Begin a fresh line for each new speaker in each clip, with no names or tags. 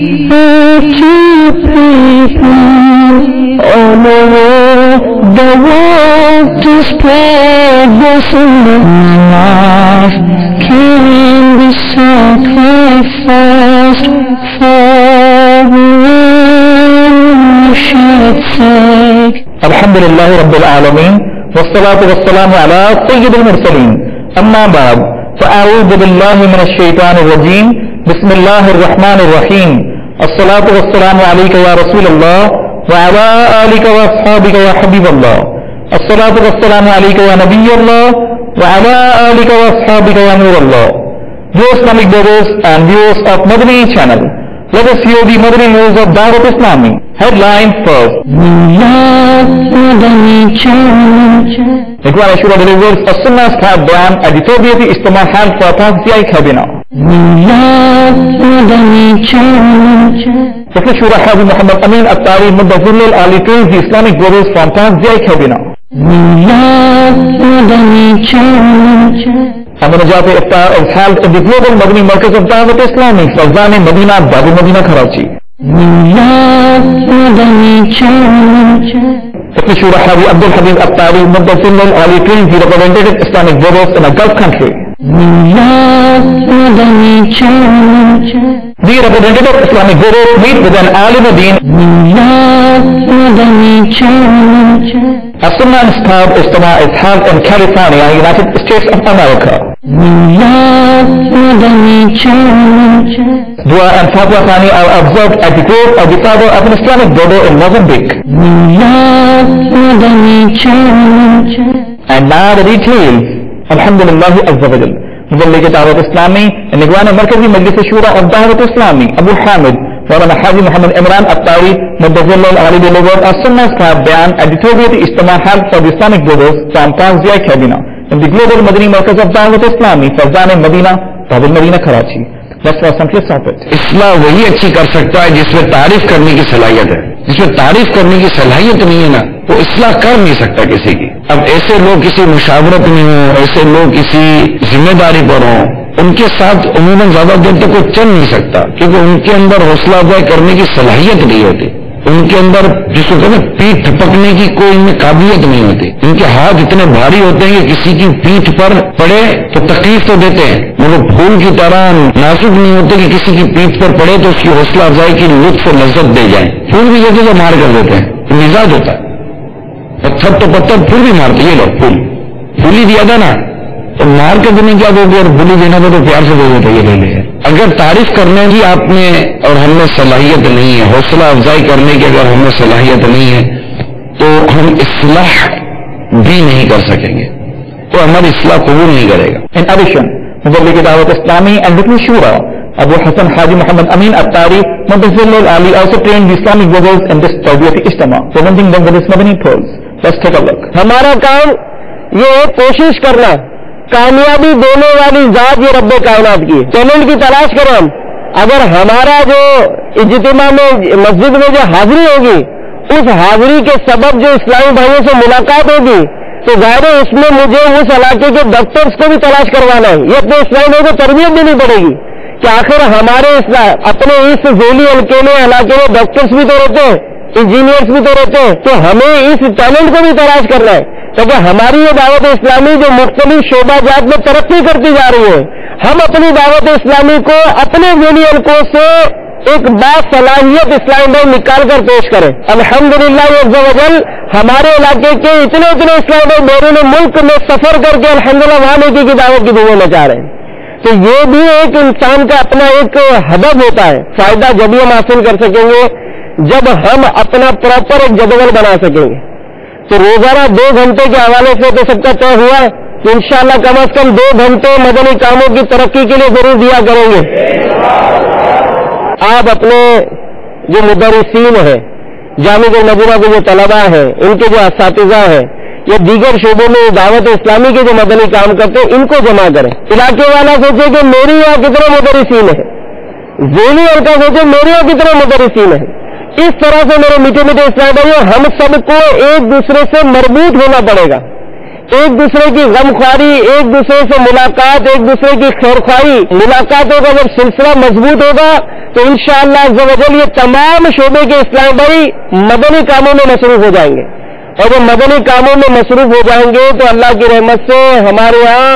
On the world to spread the life can be sacrificed for worship's sake.
Alhamdulillah Rabbil Alameen, wassalatu wassalamu ala sayyidil mursaleen. Amma ba'd, fa'a'udhu billahi minash shaitanir rajeem. Bismillahir rahmanir rahim. As-salatu wassalamu alayka ya Rasulullah wa ala alika wa ashabika ya Habiballah. As-salatu wassalamu alayka ya Nabiyallah wa ala alika wa ashabika ya Nurallah. Dear Islamic brothers and viewers of Madani channel, let us hear the Madani news of Dawat Islami. Headline first. Ikhwan Ashura delivers a Sunnah Stab Bayan at the Tawbiyati Ijtima held for Tazkiyah Kabina. Dr. Shura Haji Muhammad Amin Attari Muddazillil Ali praised the Islamic brothers from Tazkiyah Kabina. Amanajat Iftar is held in the Global Madani Markaz of Dawat Islami, Fazan Madina, Babu Madina, Karachi. Dr. Shura Haji Abdul Habib Attari Muddazillil Ali praised the representative Islamic brothers in a Gulf country. The representative Islamic brothers meet with an alim Deen. A Sunnah Stab Ijtima is held in California, United States of America. Dua and Fatwa Khani are observed at the grave of the father of an Islamic brother in Mozambique. And now the details. Alhamdulillah Azza wa Jal. Muballagh Dawat Islami and Nigwan Markazi Majlis Shura of Dawat Islami, Abu Hamid, Maulana Haji Muhammad Imran Attari, Muddazillil Ali delivered a Sunnah Stab Bayan at the Tawbiyati Ijtima held for the Islamic brothers from Tazkiyah Kabina in the Global Madani Markaz of Dawat Islami, Fazan Madina, Babul Madina, Karachi. Let's watch some clips of it.
اصلاح وہی اچھی کر سکتا ہے جس میں تعریف کرنے کی صلاحیت ہے. جس میں تعریف کرنے کی صلاحیت نہیں ہے نا وہ اصلاح کر نہیں سکتا کسی کی. اب ایسے لوگ کسی مشاورت میں ہوں, ایسے لوگ کسی ذمہ داری پر ہوں, ان کے ساتھ عموماً زیادہ دیر تک کوئی چل نہیں سکتا کیونکہ ان کے اندر حوصلہ افزائی کرنے کی صلاحیت نہیں ہوتی. ان کے اندر جس کو کہتے ہیں پیٹھ تھپکنے کی کوئی ان میں قابلیت نہیں ہوتی. ان کے ہاتھ اتنے بھاری ہوتے ہیں کہ کسی کی پیٹھ پر پڑے تو تکلیف تو دیتے ہیں, وہ پھول کی طرح نازک نہیں ہوتے کہ کسی کی پیٹھ پر پڑے تو اس کی حوصلہ افزائی کی لطف و لذت دے جائیں. پھول بھی جیسے تو مار کر دیتے ہیں, مزاج ہوتا ہے. پتھر تو پتھر پھول بھی مارتے, یہ لوگ پھول ہی دیا تھا نا تو مار کے دینے کیا دو گے, اور پھول ہی دینا تھا تو پیار سے دو گے, یہ لے لے. اگر تعریف کرنے کی آپ میں اور ہم میں صلاحیت نہیں ہے, حوصلہ افزائی کرنے کی اگر ہم میں صلاحیت نہیں ہے تو ہم اصلاح بھی نہیں کر سکیں گے, تو ہماری اصلاح قبول نہیں کرے گا.
In addition, Muballagh Dawat Islami and Dr. Shura Abu Hassan Haji Muhammad Amin Attari Muddazillil Ali also trained the Islamic brothers in this Tawbiyati Ijtima, presenting them with his Madani pearls. Let's take a look.
ہمارا کام یہ ہے کوشش کرنا, کامیابی دینے والی ذات یہ رب کائنات کی ہے. ٹیلنٹ کی تلاش کریں ہم. اگر ہمارا جو اجتماع میں مسجد میں جو حاضری ہوگی اس حاضری کے سبب جو اسلامی بھائیوں سے ملاقات ہوگی تو ظاہر ہے اس میں مجھے اس علاقے کے ڈاکٹرز کو بھی تلاش کروانا ہے. یہ اپنے اسلامی بھائیوں کو تربیت دینی پڑے گی کہ آخر ہمارے اپنے اس ذیلی حلقے میں علاقے میں ڈاکٹرز بھی تو رہتے ہیں, انجینئرز بھی تو رہتے ہیں, تو ہمیں اس ٹیلنٹ کو بھی تلاش کرنا ہے کیونکہ ہماری یہ دعوت اسلامی جو مختلف شعبہ جات میں ترقی کرتی جا رہی ہے, ہم اپنی دعوت اسلامی کو اپنے ذیلی حلقوں سے ایک باصلاحیت اسلامی بھائی نکال کر پیش کریں. الحمدللہ عز و جل ہمارے علاقے کے اتنے اسلامی بھائی بیرون ملک میں سفر کر کے الحمدللہ وہاں نیکی کی دعوت کی دنیا میں جا رہے ہیں. تو یہ بھی ایک انسان کا اپنا ایک ہدف ہوتا ہے. فائدہ جب ہم حاصل کر سکیں گے جب ہم اپنا پراپر ایک جدول بنا سکیں گے. تو روزانہ 2 گھنٹے کے حوالے سے تو سب کا طے ہوا ہے تو انشاءاللہ کم از کم 2 گھنٹے مدنی کاموں کی ترقی کے لیے ضرور دیا کریں گے. آپ اپنے جو مدرسین ہیں, جامعہ المدینہ کے جو طلباء ہیں, ان کے جو اساتذہ ہیں یا دیگر شعبوں میں دعوت اسلامی کے جو مدنی کام کرتے ہیں ان کو جمع کریں. علاقے والا سوچے کہ میری یہاں کتنے مدرسین ہیں, ذیلی حلقہ سوچے میرے یہاں کتنے مدرسین ہیں. اس طرح سے میرے میٹھے اسلام بھائیوں ہم سب کو ایک دوسرے سے مربوط ہونا پڑے گا. ایک دوسرے کی غمخواری, ایک دوسرے سے ملاقات, ایک دوسرے کی خیرخواہی, ملاقاتوں کا جب سلسلہ مضبوط ہوگا تو انشاءاللہ عز و جل یہ تمام شعبے کے اسلام بھائی مدنی کاموں میں مصروف ہو جائیں گے، اور جب مدنی کاموں میں مصروف ہو جائیں گے تو اللہ کی رحمت سے ہمارے یہاں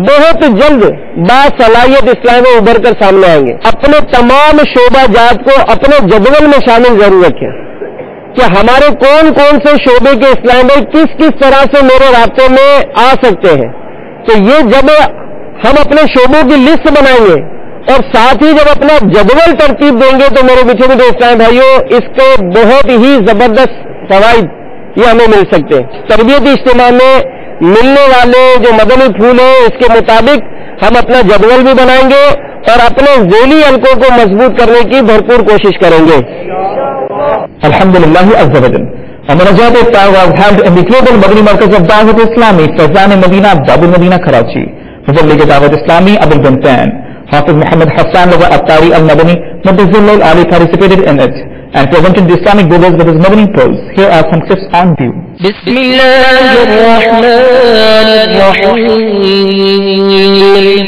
بہت جلد باصلاحیت اسلام ابھر کر سامنے آئیں گے۔ اپنے تمام شعبہ جات کو اپنے جدول میں شامل ضرور رکھیں کہ ہمارے کون کون سے شعبے کے اسلام بھائی کس کس طرح سے میرے رابطے میں آ سکتے ہیں۔ تو یہ جب ہم اپنے شعبوں کی لسٹ بنائیں گے اور ساتھ ہی جب اپنا جدول ترتیب دیں گے تو میرے پیچھے بھی اسلام بھائیوں اس کے بہت ہی زبردست فوائد یہ ہمیں مل سکتے ہیں۔ تربیتی اجتماع میں ملنے والے جو مدنی پھول ہیں اس کے مطابق ہم اپنا جدول بھی بنائیں گے اور اپنے ذیلی حلقوں کو مضبوط کرنے کی بھرپور کوشش کریں گے۔
الحمدللہ عز و جل مناجات was held in the global Madani Markaz of Dawat Islami, Faizan Medina, Babul Medina, Karachi. Muballigh Dawat Islami, Abul Bintan, Hafiz Muhammad Hassan Lawa Attari Al-Madani, Mudazzil Ali participated in it and presented the Islamic brothers with his Madani pearls. Here are some clips on view.
Bismillahirrahmanirrahim.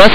10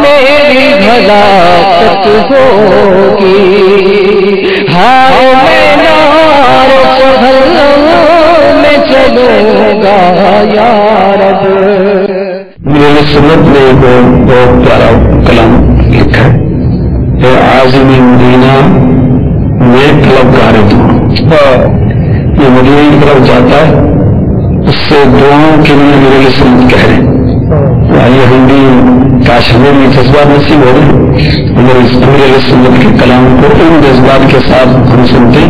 میری ہلاکت ہوگی، ہائے میں نار جہنم میں چلوں گا یا رب۔
میرے سنت نے ایک بہت پیارا کلام لکھا ہے، اے عازم مدینہ میں طلبگار دعا۔ یہ مدینہ کی طرف جاتا ہے، اس سے دعاؤں کے لیے میرے سنت کہہ رہے ہیں۔ آئیے ہم بھی کاش ہمیں بھی جذبات نصیب ہو رہے میرے سنت کے کلام کو ان جذبات کے ساتھ ہم سنتے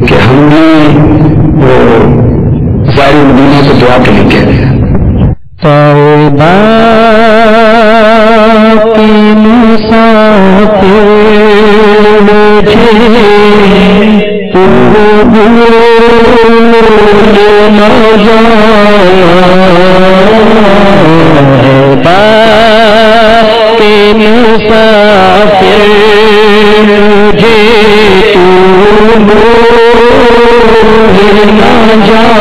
کہ ہم بھی وہ ظاہر مدینہ کو دعا کے لیے کہہ رہے ہیں۔
توبہ کی مسافر مجھے تو بھول نہ جانا، توبہ کی مسافر مجھے تو بھول نہ جانا،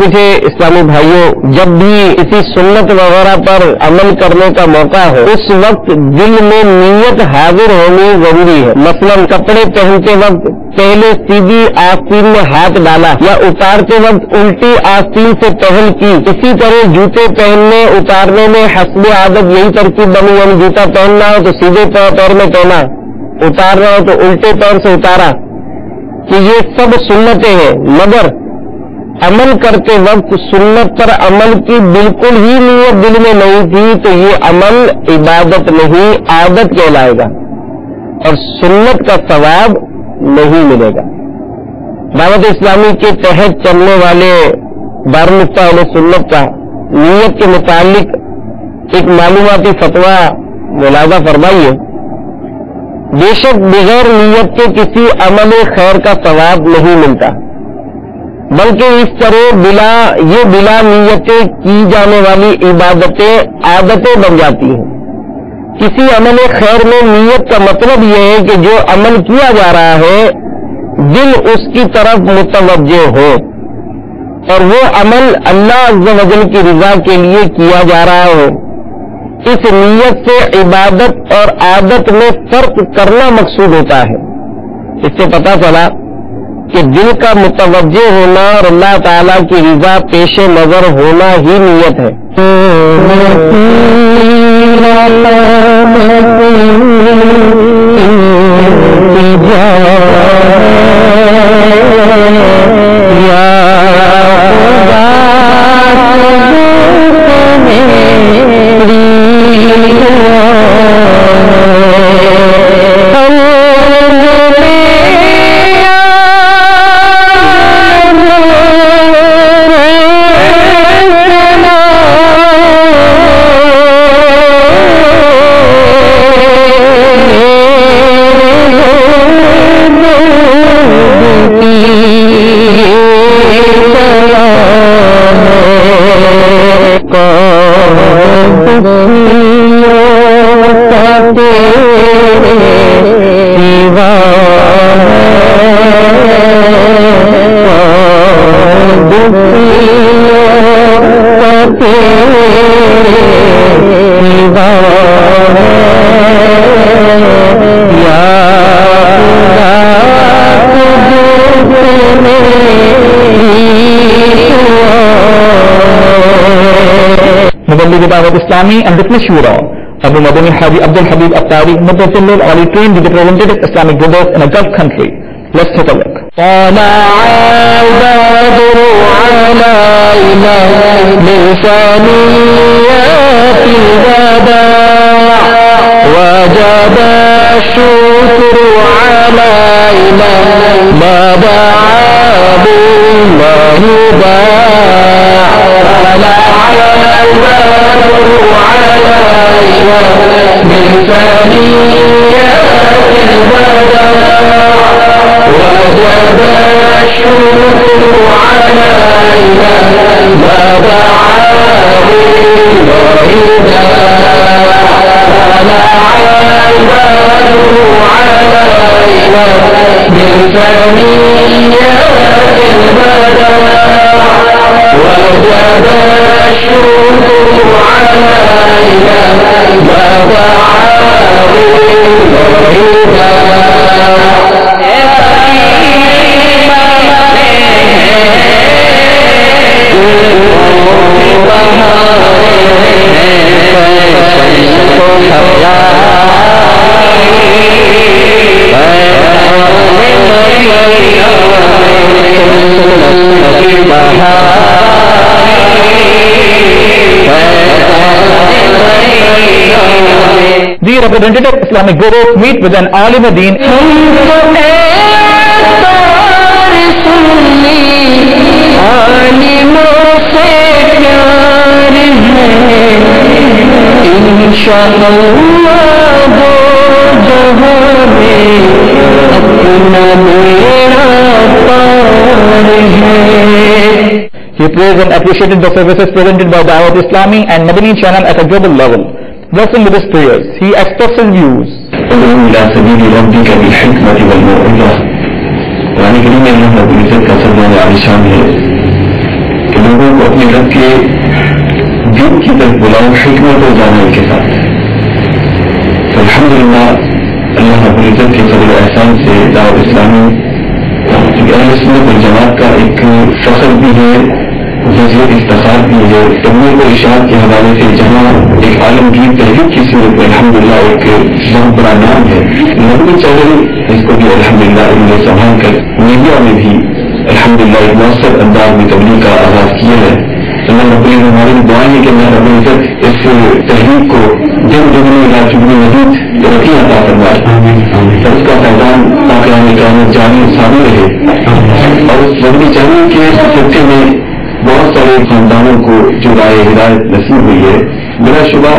میٹھے اسلامی بھائیوں، جب بھی کسی سنت وغیرہ پر عمل کرنے کا موقع ہو اس وقت دل میں نیت حاضر ہونی ضروری ہے۔ مثلا کپڑے پہنتے وقت پہلے سیدھی آستین میں ہاتھ ڈالا یا اتارتے وقت الٹی آستین سے پہل کی۔ اسی طرح جوتے پہننے اتارنے میں حسب عادت یہی ترکیب بنی، یعنی جوتا پہننا ہو تو سیدھے پیر میں پہنا، اتارنا ہو تو الٹے پیر سے اتارا، کہ یہ سب سنتیں ہیں، مگر عمل کرتے وقت سنت پر عمل کی بالکل ہی نیت دل میں نہیں تھی تو یہ عمل عبادت نہیں، عادت کہلائے گا اور سنت کا ثواب نہیں ملے گا۔ دعوت اسلامی کے تحت چلنے والے دارالمفتہ اہل سنت کا نیت کے متعلق ایک معلوماتی فتویٰ ملاحظہ فرمائیے۔ بے شک بغیر نیت کے کسی عمل خیر کا ثواب نہیں ملتا، بلکہ اس طرح بلا نیتیں کی جانے والی عبادتیں عادتیں بن جاتی ہیں۔ کسی عمل خیر میں نیت کا مطلب یہ ہے کہ جو عمل کیا جا رہا ہے دل اس کی طرف متوجہ ہو اور وہ عمل اللہ عز و جل کی رضا کے لیے کیا جا رہا ہو۔ اس نیت سے عبادت اور عادت میں فرق کرنا مقصود ہوتا ہے۔ اس سے پتہ چلا کہ دل کا متوجہ ہونا اور اللہ تعالیٰ کی رضا پیش نظر ہونا ہی نیت ہے۔
مبلغ دعوت اسلامی and Rukn Shura Abu Madani Haji Abdul Habib Attari Mutafillil Ali trained with the representative Islamic brothers in a Gulf country. Let's take a look.
طلع البدر علينا من ثنيات الوداع وجب الشكر علينا ما دعا بالله باع طلع البدر علينا من ثنيات الوداع وجب الشكر علينا ما دعا بالله باع طلع البدر علينا من ثنيات الوداع وجب الشكر علينا ما دعا بالله
The representative Islamic gurus meet with an alim deen. He praised and appreciated the services presented by Dawat Islami and Madani channel at a global level. Blessing with his prayers, he expressed his views.
لوگوں کو اپنے رب کے دین کی طرف بلاؤ حکمت اور دانائی کے ساتھ. تو الحمدللہ اللہ رب العزت کے فضل و احسان سے دعوت اسلامی اہل سنت والجماعت کا ایک فخر بھی ہے، وزیر افتخار بھی ہے. تبلیغ و ارشاد کے حوالے سے جہاں ایک عالمگیر تحریک کی صورت میں الحمدللہ ایک بہت بڑا نام ہے. مدنی چینل اس کو بھی الحمدللہ انہوں نے سنبھال کر میڈیا میں بھی الحمدللہ ایک مؤثر انداز میں تبلیغ کا آغاز کیا ہے. اللہ رب العزت ہماری دعائیں ہیں کہ اللہ رب العزت اس تحریک کو دن دگنی رات چگنی مزید ترقی عطا فرمائے اور اس کا فیضان پاکیزہ قیامت جاری ثابت رہے. اور اس مدنی چینل کے سلسلے میں بہت سارے خاندانوں کو جو رائے ہدایت نصیب ہوئی ہے. بلا شبہ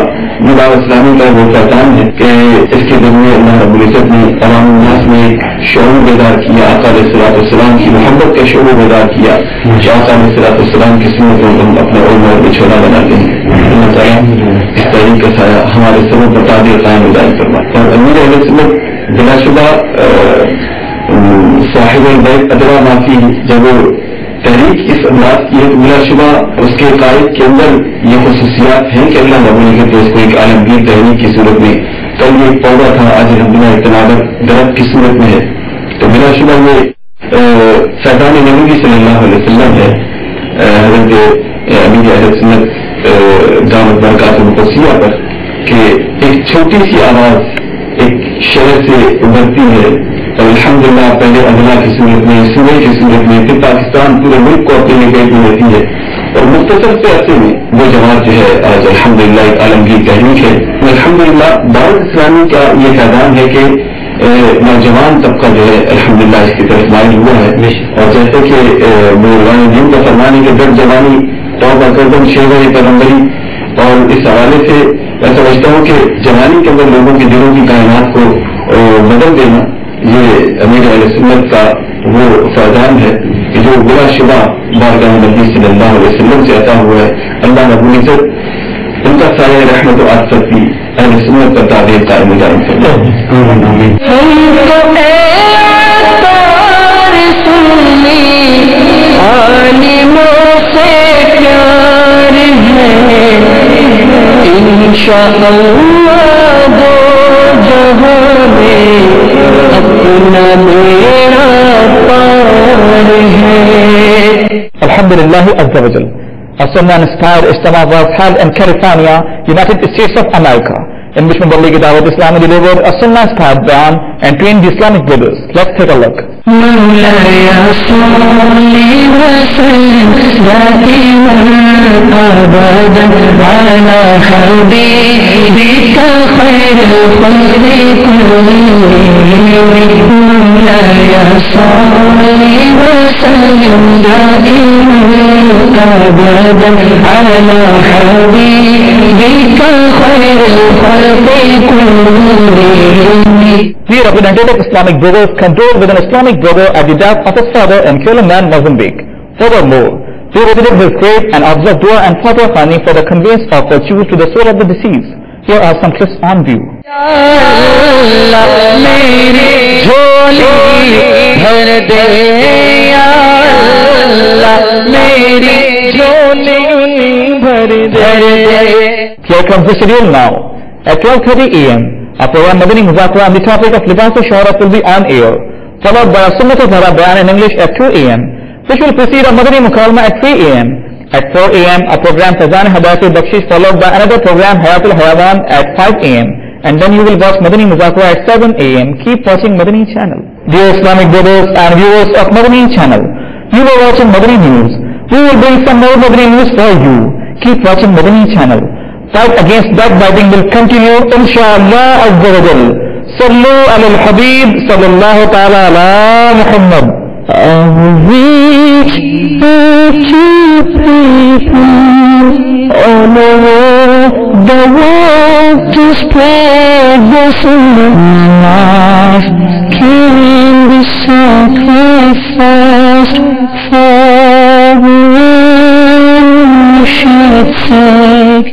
یہ دعوت اسلامی کا وہ فیضان ہے کہ اس کے ذریعے اللہ رب العزت نے تمام الناس میں شعور بیدار کیا. آقا علیہ الصلوۃ والسلام کی محبت کا شعور بیدار کیا. آقا علیہ الصلوۃ والسلام کی سنت کو ہم اپنا عمر میں چھوڑا بناتے ہیں. اللہ تعالیٰ اس تحریک کا سایہ ہمارے سبوں پر قادر قائم دائم فرمائے. اور امیر اہل سنت بلا شبہ صاحب البیت ادرا معافی جب وہ تحریک اس انداز کی ہے تو بلا شبہ اس کے قائد کے اندر یہ خصوصیات ہیں کہ اللہ رب العزت اس کو ایک عالمگیر تحریک کی صورت میں، کل یہ ایک پودا تھا آج الحمدللہ ایک تناظر درخت کی صورت میں ہے. تو بلا شبہ یہ فیضان نبوی صلی اللہ علیہ وسلم ہے. حضرت امیر اہل سنت دامت برکات القدسیہ پر کہ ایک چھوٹی سی آواز ایک شہر سے ابھرتی ہے اور الحمدللہ پہلے اضلاع کی صورت میں، صوبے کی صورت میں، پھر پاکستان پورے ملک کو اپنے لیے قید میں رہتی ہے. اور مختصر سے عرصے میں وہ جماعت جو ہے آج الحمدللہ ایک عالمگیر تحریک ہے. الحمدللہ دعوت اسلامی کا یہ فیضان ہے کہ نوجوان طبقہ جو ہے الحمدللہ اس کی طرف مائل ہوا ہے. اور جیسے کہ مولانا دین کا فرمان ہے کہ در جوانی توبہ کردم شیوہ پیغمبری، اور اس حوالے سے میں سمجھتا ہوں کہ جوانی کے اندر لوگوں کے دلوں کی کائنات کو بدل دینا یہ امیر اہل سنت کا وہ فیضان ہے کہ جو بلا شبہ بارگاہ نبی صلی اللہ علیہ وسلم سے عطا ہوا ہے. اللہ رب العزت ان کا سایہ رحمت و عاطفت بھی اہل سنت کا تعبیر قائم دائم فرمائے.
عالموں سے پیار ہے انشاءاللہ دو جہاں میں اپنا میرا پار ہے.
Alhamdulillah Azza wa Jal. A Sunnah-inspired Ijtima was held in California, United States of America, in which Mubalik Dawat Islam delivered a Sunnah-inspired bayan and trained the Islamic brothers. Let's take a look.
مولاي صل وسلم دائما ابدا على حبيبك خير الخلق كلهم. مولاي صل وسلم دائما ابدا على حبيبك خير الخلق كلهم.
The representative Islamic brothers condoled with an Islamic brother at the death of his father in Kuala Mozambique. Furthermore, they visited his grave and observed dua and fatwa khani for the conveyance of virtues to the soul of the deceased. Here are some clips on view. Here comes the schedule now. At 12:30 a.m. a program Madani Muzakara on the topic of Libas al-Shuhrat will be on air, followed by a Sunnat al-Zahra bayan in English at 2 a.m. which will precede a Madani Mukalma at 3 a.m. At 4 a.m. a program Fazan Hadati Bakshish, followed by another program Hayatul Hayawan at 5 a.m. and then you will watch Madani Muzakara at 7 a.m. Keep watching Madani channel. Dear Islamic brothers and viewers of Madani channel, you are watching Madani News. We will bring some more Madani news for you. Keep watching Madani channel. Fight against backbiting will continue, inshallah azza wa jal. Sallu ala al-Habib, sallallahu ta'ala ala Muhammad.
Weak to people all over the world to spread the sunnah. Can be sacrificed for worship's sake.